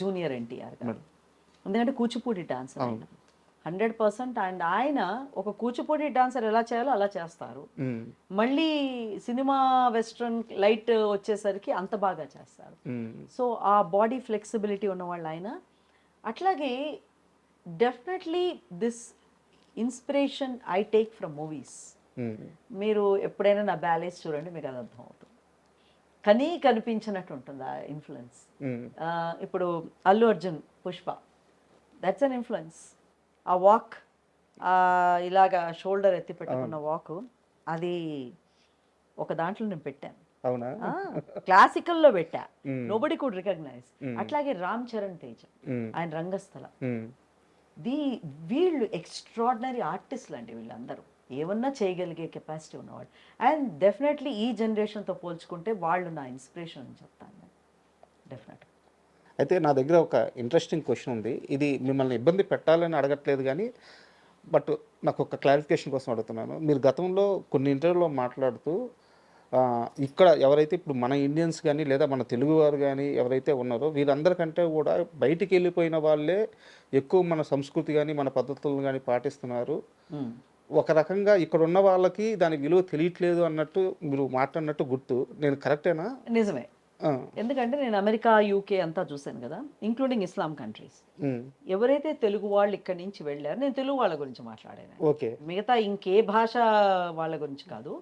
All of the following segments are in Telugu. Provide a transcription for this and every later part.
జూనియర్ ఎన్టీఆర్ గారు, ఎందుకంటే కూచిపూడి డాన్సర్ ఆయన 100%. అండ్ ఆయన ఒక కూచిపూడి డాన్సర్ ఎలా చేయాలో అలా చేస్తారు. మళ్ళీ సినిమా వెస్ట్రన్ లైట్ వచ్చేసరికి అంత బాగా చేస్తారు. సో ఆ బాడీ ఫ్లెక్సిబిలిటీ ఉన్నవాళ్ళు ఆయన. అట్లాగే definitely this inspiration I take from movies. మీరు ఎప్పుడైనా నా బ్యాలెన్స్ చూడండి, మీకు అది అర్థం అవుతుంది. కనిపించినట్టు ఉంటుంది ఆ ఇన్ఫ్లుయెన్స్. ఇప్పుడు Allu Arjun Pushpa, that's an influence. ఆ వాక్, ఇలాగా షోల్డర్ ఎత్తి పెట్టుకున్న వాక్, అది ఒక దాంట్లో నేను పెట్టాను. అవునా? క్లాసికల్లో పెట్టా, నోబడి కుడ్ రికగ్నైజ్. అట్లాగే రామ్ చరణ్ తేజ, ఆయన రంగస్థల, వీళ్ళు ఎక్స్ట్రాడినరీ ఆర్టిస్టులు అండి. వీళ్ళందరూ ఏమన్నా చేయగలిగే కెపాసిటీ ఉన్నవాళ్ళు. అండ్ డెఫినెట్లీ ఈ జనరేషన్తో పోల్చుకుంటే వాళ్ళు నా ఇన్స్పిరేషన్ అని చెప్తాను నేను, డెఫినెట్. అయితే నా దగ్గర ఒక ఇంట్రెస్టింగ్ క్వశ్చన్ ఉంది. ఇది మిమ్మల్ని ఇబ్బంది పెట్టాలని అడగట్లేదు కానీ, బట్ నాకు ఒక క్లారిఫికేషన్ కోసం అడుగుతున్నాను. మీరు గతంలో కొన్ని ఇంటర్వ్యూలో మాట్లాడుతూ ఇక్కడ ఎవరైతే ఇప్పుడు మన ఇండియన్స్ కానీ లేదా మన తెలుగువారు కానీ ఎవరైతే ఉన్నారో వీళ్ళందరికంటే కూడా బయటికి వెళ్ళిపోయిన వాళ్ళే ఎక్కువ మన సంస్కృతి కానీ మన పద్ధతులను కానీ పాటిస్తున్నారు. ఒక రకంగా ఇక్కడ ఉన్న వాళ్ళకి దాని విలువ తెలియట్లేదు అన్నట్టు మీరు మాట్లాడినట్టు గుర్తు. నేను కరెక్టేనా? నిజమే. ఎందుకంటే నేను అమెరికా, యూకే అంతా చూశాను కదా, ఇంక్లూడింగ్ ఇస్లాం కంట్రీస్. ఎవరైతే తెలుగు వాళ్ళు ఇక్కడి నుంచి వెళ్ళారు, నేను తెలుగు వాళ్ళ గురించి మాట్లాడాను, ఓకే, మిగతా ఇంకే భాష వాళ్ళ గురించి కాదు,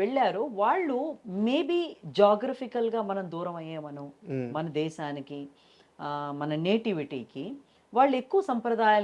వెళ్ళారు వాళ్ళు మేబీ జాగ్రఫికల్గా మనం దూరం అయ్యామను మన దేశానికి, మన నేటివిటీకి. వాళ్ళు ఎక్కువ సంప్రదాయాలు